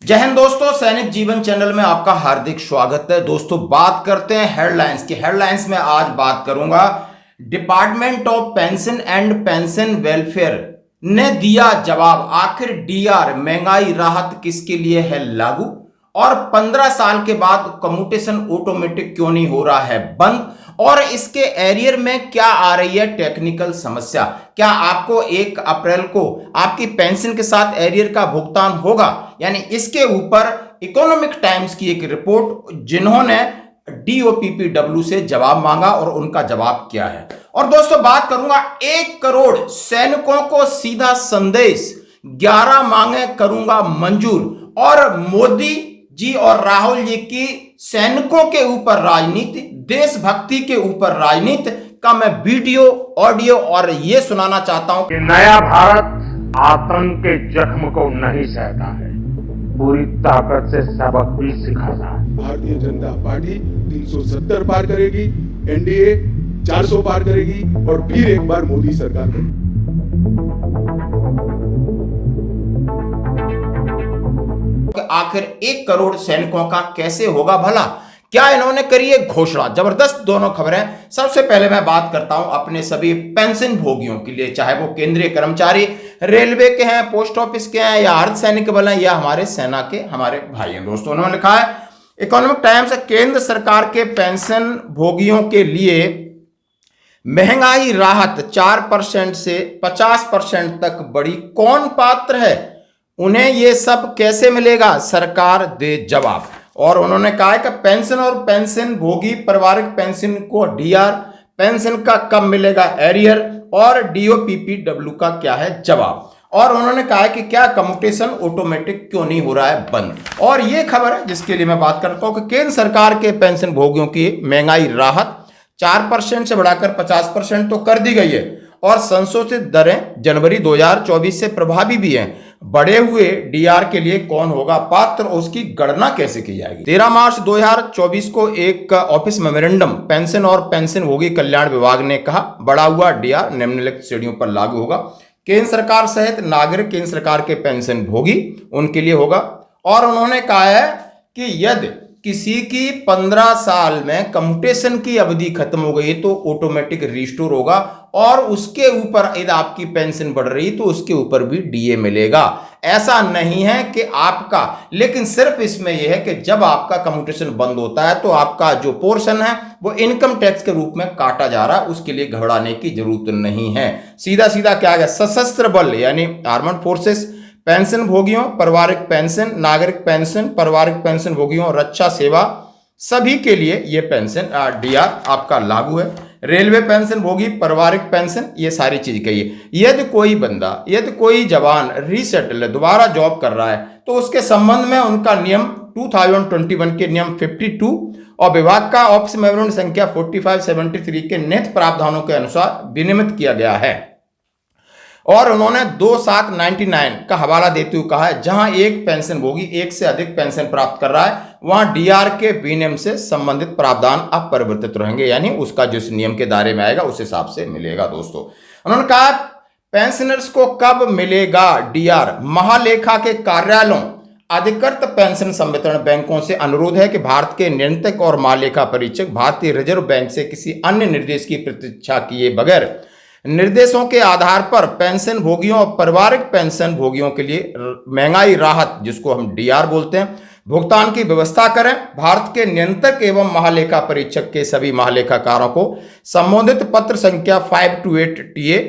जय हिंद दोस्तों, सैनिक जीवन चैनल में आपका हार्दिक स्वागत है। दोस्तों बात करते हैं हेडलाइंस की। हेडलाइंस में आज बात करूंगा, department of pension and pension welfare ने दिया जवाब। आखिर डीआर महंगाई राहत किसके लिए है लागू, और 15 साल के बाद कम्यूटेशन ऑटोमेटिक क्यों नहीं हो रहा है बंद, और इसके एरियर में क्या आ रही है टेक्निकल समस्या। क्या आपको 1 अप्रैल को आपकी पेंशन के साथ एरियर का भुगतान होगा, यानी इसके ऊपर इकोनॉमिक टाइम्स की एक रिपोर्ट जिन्होंने DOPPW से जवाब मांगा और उनका जवाब क्या है। और दोस्तों बात करूंगा 1 करोड़ सैनिकों को सीधा संदेश, 11 मांगे करूंगा मंजूर, और मोदी जी और राहुल जी की सैनिकों के ऊपर राजनीति, देशभक्ति के ऊपर राजनीति का मैं वीडियो ऑडियो और ये सुनाना चाहता हूं कि नया भारत आतंक के जख्म को नहीं सहता है, पूरी ताकत से सबक भी सिखाता है। भारतीय जनता पार्टी 370 पार करेगी, एनडीए 400 पार करेगी और फिर एक बार मोदी सरकार बनेगी। आखिर 1 करोड़ सैनिकों का कैसे होगा भला, क्या इन्होंने करी है घोषणा। जबरदस्त दोनों खबरें। सबसे पहले मैं बात करता हूं अपने सभी पेंशन भोगियों के लिए, चाहे वो केंद्रीय कर्मचारी, रेलवे के हैं, पोस्ट ऑफिस के हैं, या अर्धसैनिक बल हैं, या हमारे सेना के हमारे भाई हैं। दोस्तों उन्होंने लिखा है इकोनॉमिक टाइम्स, केंद्र सरकार के पेंशन भोगियों के लिए महंगाई राहत 4% से 50% तक बढ़ी। कौन पात्र है, उन्हें यह सब कैसे मिलेगा, सरकार दे जवाब। और उन्होंने कहा कि पेंशन और पेंशन भोगी पारिवारिक पेंशन को डीआर पेंशन का कब मिलेगा एरियर, और DOPPW का क्या है जवाब। और उन्होंने कहा कि क्या कम्यूटेशन ऑटोमेटिक क्यों नहीं हो रहा है बंद। और ये खबर है जिसके लिए मैं बात करता हूं कि केंद्र सरकार के पेंशन भोगियों की महंगाई राहत 4% से बढ़ाकर 50% तो कर दी गई है, और संशोधित दरें जनवरी 2024 से प्रभावी भी हैं। बढ़े हुए डीआर के लिए कौन होगा पात्र, उसकी गणना कैसे की जाएगी। 13 मार्च 2024 को एक ऑफिस मेमोरेंडम पेंशन और पेंशन भोगी कल्याण विभाग ने कहा, बढ़ा हुआ डीआर निम्नलिखित श्रेणियों पर लागू होगा। केंद्र सरकार सहित नागरिक केंद्र सरकार के पेंशन भोगी उनके लिए होगा। और उन्होंने कहा है कि यदि किसी की 15 साल में कम्यूटेशन की अवधि खत्म हो गई तो ऑटोमेटिक रिस्टोर होगा, और उसके ऊपर यदि आपकी पेंशन बढ़ रही तो उसके ऊपर भी डीए मिलेगा। ऐसा नहीं है कि आपका, लेकिन सिर्फ इसमें यह है कि जब आपका कम्यूटेशन बंद होता है तो आपका जो पोर्शन है वो इनकम टैक्स के रूप में काटा जा रहा है। उसके लिए घबराने की जरूरत नहीं है। सीधा सीधा क्या गया, सशस्त्र बल यानी आर्मड फोर्सेस, पेंशन भोगियों, पारिवारिक पेंशन, नागरिक पेंशन, पारिवारिक पेंशन भोगियों, रक्षा सेवा, सभी के लिए ये पेंशन डीआर आपका लागू है। रेलवे पेंशन भोगी, पारिवारिक पेंशन, ये सारी चीज कही है। यदि कोई बंदा, यदि कोई जवान रीसेटल दोबारा जॉब कर रहा है तो उसके संबंध में उनका नियम 2021 के नियम 52 और विभाग का ऑफिस मेमोरेंडम संख्या 4573 के निहित प्रावधानों के अनुसार विनियमित किया गया है। और उन्होंने 2799 का हवाला देते हुए कहा है, जहां एक पेंशन भोगी 1 से अधिक पेंशन प्राप्त कर रहा है वहां डीआर के विनियम से संबंधित प्रावधान अपरिवर्तित रहेंगे, यानी उसका जिस नियम के दायरे में आएगा उस हिसाब से मिलेगा। दोस्तों उन्होंने कहा पेंशनर्स को कब मिलेगा डीआर, महालेखा के कार्यालयों, अधिकृत पेंशन संवितरण बैंकों से अनुरोध है कि भारत के नियंत्रक और महालेखा परीक्षक भारतीय रिजर्व बैंक से किसी अन्य निर्देश की प्रतीक्षा किए बगैर निर्देशों के आधार पर पेंशन भोगियों और पारिवारिक पेंशन भोगियों के लिए महंगाई राहत, जिसको हम डीआर बोलते हैं, भुगतान की व्यवस्था करें। भारत के नियंत्रक एवं महालेखा परीक्षक के सभी महालेखाकारों को संबोधित पत्र संख्या 528 TA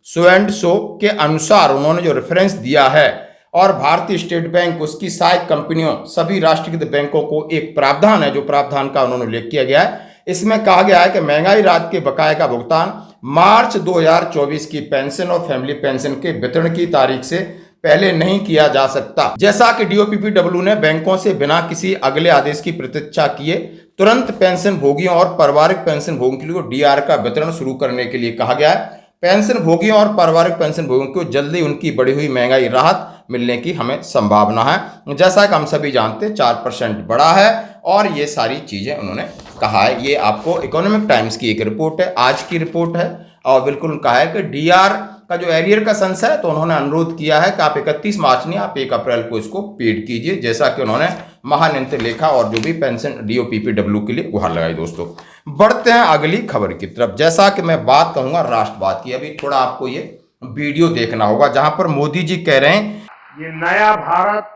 सो एंड सो के अनुसार उन्होंने जो रेफरेंस दिया है, और भारतीय स्टेट बैंक, उसकी सहायक कंपनियों, सभी राष्ट्रीयकृत बैंकों को एक प्रावधान है, जो प्रावधान का उन्होंने उल्लेख किया गया है। इसमें कहा गया है कि महंगाई राहत के बकाये का भुगतान मार्च 2024 की पेंशन और फैमिली पेंशन के वितरण की तारीख से पहले नहीं किया जा सकता। जैसा कि DOPPW ने बैंकों से बिना किसी अगले आदेश की प्रतीक्षा किए तुरंत पेंशन भोगियों और पारिवारिक पेंशन भोगियों के लिए डीआर का वितरण शुरू करने के लिए कहा गया है। पेंशन भोगियों और पारिवारिक पेंशन भोगियों को जल्दी उनकी बढ़ी हुई महंगाई राहत मिलने की हमें संभावना है। जैसा कि हम सभी जानते हैं 4% बढ़ा है, और ये सारी चीजें उन्होंने कहा है। ये आपको इकोनॉमिक टाइम्स की एक रिपोर्ट है, आज की रिपोर्ट है, और बिल्कुल कहा है कि डीआर का जो एरियर का सेंस है, तो उन्होंने अनुरोध किया है कि आप 31 मार्च नहीं, आप 1 अप्रैल को इसको पेड कीजिए, जैसा कि उन्होंने महानियंत्र लेखा और जो भी पेंशन डीओ पीपीडब्ल्यू के लिए गुहार लगाई। दोस्तों बढ़ते हैं अगली खबर की तरफ। जैसा कि मैं बात कहूंगा राष्ट्रवाद की, अभी थोड़ा आपको ये वीडियो देखना होगा जहां पर मोदी जी कह रहे हैं ये नया भारत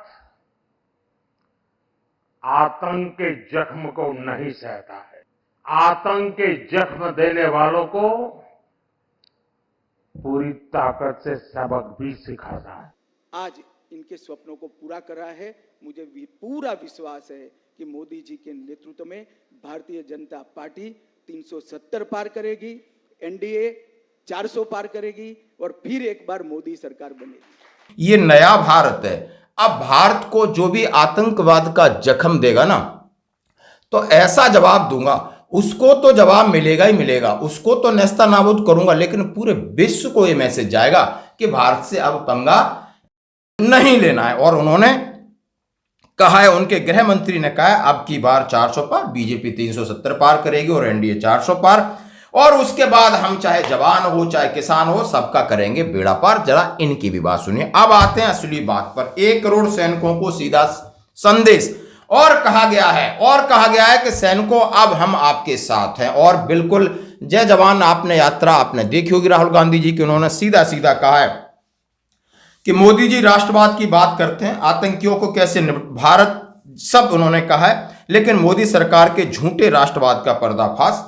आतंक के जख्म को नहीं सहता है, आतंक के जख्म देने वालों को पूरी ताकत से सबक भी सिखाता है। आज इनके सपनों को पूरा करा है। मुझे भी पूरा विश्वास है कि मोदी जी के नेतृत्व में भारतीय जनता पार्टी 370 पार करेगी, एनडीए 400 पार करेगी और फिर एक बार मोदी सरकार बनेगी। ये नया भारत है। अब भारत को जो भी आतंकवाद का जख्म देगा ना, तो ऐसा जवाब दूंगा, उसको तो जवाब मिलेगा ही मिलेगा, उसको तो नेस्ता नाबूद करूंगा, लेकिन पूरे विश्व को यह मैसेज जाएगा कि भारत से अब पंगा नहीं लेना है। और उन्होंने कहा है, उनके गृह मंत्री ने कहा है, अब की बार 400 पार, बीजेपी 370 पार करेगी और एनडीए 400 पार, और उसके बाद हम चाहे जवान हो चाहे किसान हो, सबका करेंगे बेड़ा पार। जरा इनकी भी बात सुनिए। अब आते हैं असली बात पर। 1 करोड़ सैनिकों को सीधा संदेश और कहा गया है कि सैनिकों अब हम आपके साथ हैं। और बिल्कुल जय जवान आपने यात्रा आपने देखी होगी राहुल गांधी जी की, उन्होंने सीधा सीधा कहा है कि मोदी जी राष्ट्रवाद की बात करते हैं, आतंकियों को कैसे भारत, सब उन्होंने कहा है, लेकिन मोदी सरकार के झूठे राष्ट्रवाद का पर्दाफाश,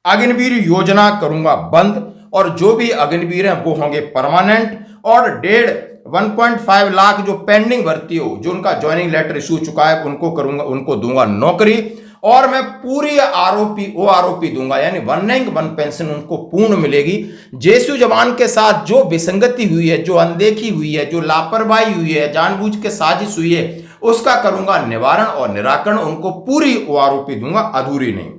अग्निवीर योजना करूंगा बंद, और जो भी अग्निवीर हैं वो होंगे परमानेंट, और 1.5 लाख जो पेंडिंग भर्ती हो, जो उनका ज्वाइनिंग लेटर इशू चुका है, उनको करूंगा, उनको दूंगा नौकरी, और मैं पूरी आरओपी दूंगा, यानी 1 रैंक 1 पेंशन उनको पूर्ण मिलेगी। जेएसयू जवान के साथ जो विसंगति हुई है, जो अनदेखी हुई है, जो लापरवाही हुई है, जानबूझ के साजिश हुई है, उसका करूंगा निवारण और निराकरण, उनको पूरी ओआरओपी दूंगा, अधूरी नहीं।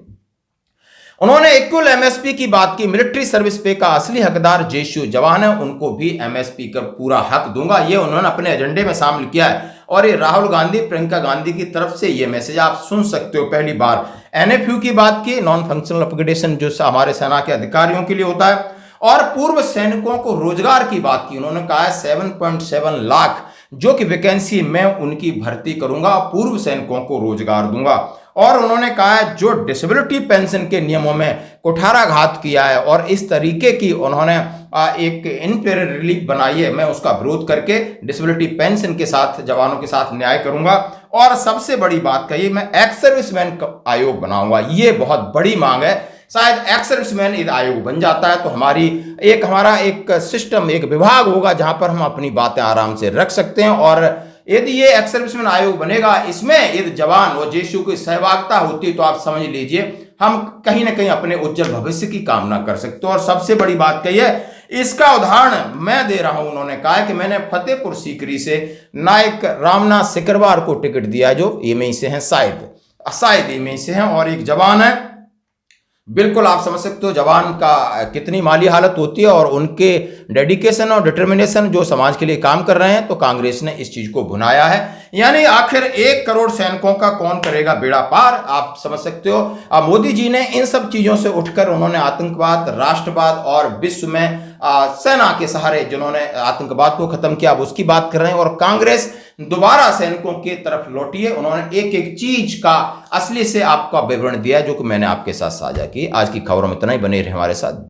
उन्होंने इक्वल एमएसपी की बात की। मिलिट्री सर्विस पे का असली हकदार जेएसयू जवान है, उनको भी एमएसपी का पूरा हक दूंगा, ये उन्होंने अपने एजेंडे में शामिल किया है। और ये राहुल गांधी प्रियंका गांधी की तरफ से ये मैसेज आप सुन सकते हो पहली बार। एनएफयू की बात की, नॉन फंक्शनल अपग्रेडेशन, जो हमारे सेना के अधिकारियों के लिए होता है। और पूर्व सैनिकों को रोजगार की बात की, उन्होंने कहा है 7.7 लाख जो कि वैकेंसी मैं उनकी भर्ती करूंगा, पूर्व सैनिकों को रोजगार दूंगा। और उन्होंने कहा है जो डिसेबिलिटी पेंशन के नियमों में कुठाराघात किया है और इस तरीके की उन्होंने एक इनफेरियर रिलीफ बनाई है, मैं उसका विरोध करके डिसेबिलिटी पेंशन के साथ जवानों के साथ न्याय करूंगा। और सबसे बड़ी बात कही, मैं एक्स सर्विसमैन आयोग बनाऊंगा, ये बहुत बड़ी मांग है। शायद एक्स सर्विसमैन यदि आयोग बन जाता है तो हमारा एक सिस्टम, एक विभाग होगा जहां पर हम अपनी बातें आराम से रख सकते हैं। और यदि ये एक्स सर्विसमैन आयोग बनेगा, इसमें यदि जवान और जेएसयू की सहभागिता होती तो आप समझ लीजिए हम कहीं ना कहीं अपने उज्जवल भविष्य की कामना कर सकते हो। और सबसे बड़ी बात कही है, इसका उदाहरण मैं दे रहा हूं। उन्होंने कहा कि मैंने फतेहपुर सीकरी से नायक रामनाथ सिकरवार को टिकट दिया, जो एमई से हैं, शायद एमई से हैं, और एक जवान है। बिल्कुल आप समझ सकते हो जवान का कितनी माली हालत होती है और उनके डेडिकेशन और डिटर्मिनेशन जो समाज के लिए काम कर रहे हैं। तो कांग्रेस ने इस चीज को भुनाया है, यानी आखिर 1 करोड़ सैनिकों का कौन करेगा बेड़ा पार, आप समझ सकते हो। अब मोदी जी ने इन सब चीजों से उठकर उन्होंने आतंकवाद, राष्ट्रवाद और विश्व में सेना के सहारे जिन्होंने आतंकवाद को खत्म किया, अब उसकी बात कर रहे हैं। और कांग्रेस दोबारा सैनिकों की तरफ लौटी है, उन्होंने एक एक चीज का असली से आपका विवरण दिया जो कि मैंने आपके साथ साझा की। आज की खबरों में इतना ही, बने रहे हमारे साथ।